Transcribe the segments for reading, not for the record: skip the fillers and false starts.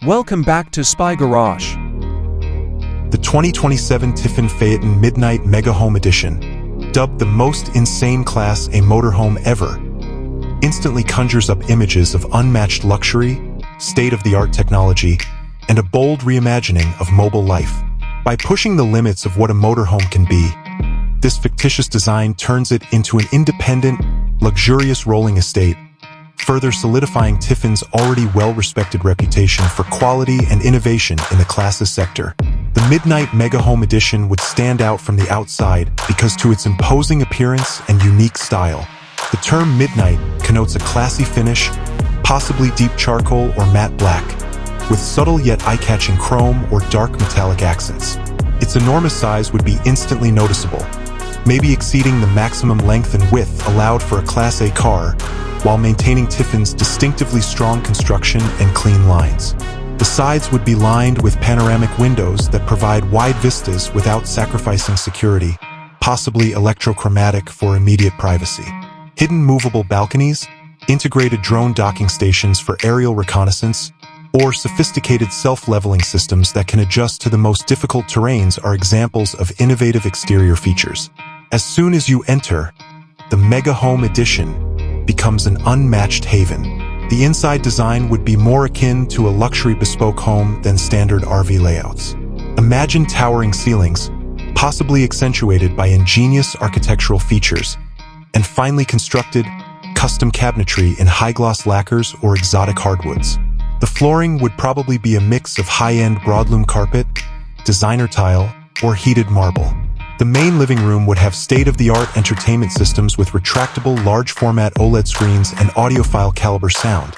Welcome back to Spy Garage. The 2027 Tiffin Phaeton Midnight MegaHome Edition, dubbed the most insane class a motorhome ever, instantly conjures up images of unmatched luxury, state-of-the-art technology, and a bold reimagining of mobile life. By pushing the limits of what a motorhome can be, this fictitious design turns it into an independent, luxurious rolling estate, further solidifying Tiffin's already well-respected reputation for quality and innovation in the class's sector. The Midnight MegaHome Edition would stand out from the outside because to its imposing appearance and unique style. The term midnight connotes a classy finish, possibly deep charcoal or matte black, with subtle yet eye-catching chrome or dark metallic accents. Its enormous size would be instantly noticeable, maybe exceeding the maximum length and width allowed for a Class A car, while maintaining Tiffin's distinctively strong construction and clean lines. The sides would be lined with panoramic windows that provide wide vistas without sacrificing security, possibly electrochromatic for immediate privacy. Hidden movable balconies, integrated drone docking stations for aerial reconnaissance, or sophisticated self-leveling systems that can adjust to the most difficult terrains are examples of innovative exterior features. As soon as you enter, the MegaHome Edition becomes an unmatched haven. The inside design would be more akin to a luxury bespoke home than standard RV layouts. Imagine towering ceilings, possibly accentuated by ingenious architectural features, and finely constructed, custom cabinetry in high-gloss lacquers or exotic hardwoods. The flooring would probably be a mix of high-end broadloom carpet, designer tile, or heated marble. The main living room would have state-of-the-art entertainment systems with retractable large-format OLED screens and audiophile caliber sound,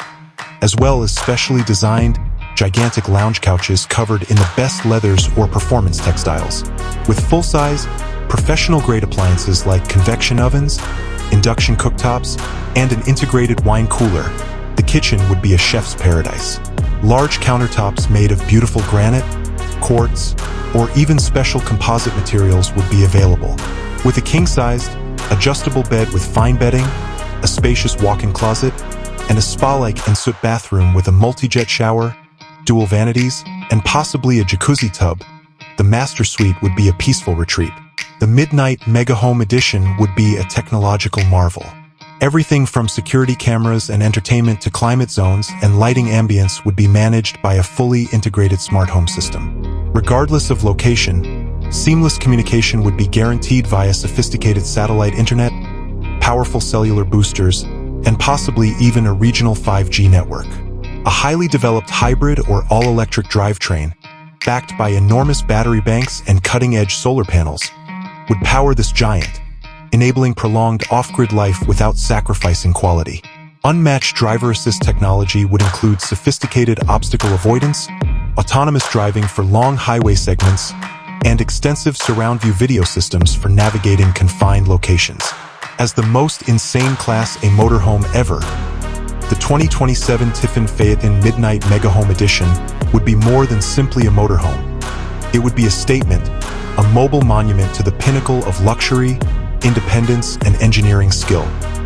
as well as specially designed, gigantic lounge couches covered in the best leathers or performance textiles. With full-size, professional-grade appliances like convection ovens, induction cooktops, and an integrated wine cooler, the kitchen would be a chef's paradise. Large countertops made of beautiful granite, quartz, or even special composite materials would be available. With a king-sized, adjustable bed with fine bedding, a spacious walk-in closet, and a spa-like ensuite bathroom with a multi-jet shower, dual vanities, and possibly a jacuzzi tub, the master suite would be a peaceful retreat. The Midnight MegaHome Edition would be a technological marvel. Everything from security cameras and entertainment to climate zones and lighting ambience would be managed by a fully integrated smart home system. Regardless of location, seamless communication would be guaranteed via sophisticated satellite internet, powerful cellular boosters, and possibly even a regional 5G network. A highly developed hybrid or all-electric drivetrain, backed by enormous battery banks and cutting-edge solar panels, would power this giant, enabling prolonged off-grid life without sacrificing quality. Unmatched driver assist technology would include sophisticated obstacle avoidance, autonomous driving for long highway segments, and extensive surround view video systems for navigating confined locations. As the most insane Class A motorhome ever, the 2027 Tiffin Phaeton Midnight MegaHome Edition would be more than simply a motorhome. It would be a statement, a mobile monument to the pinnacle of luxury, independence, and engineering skill.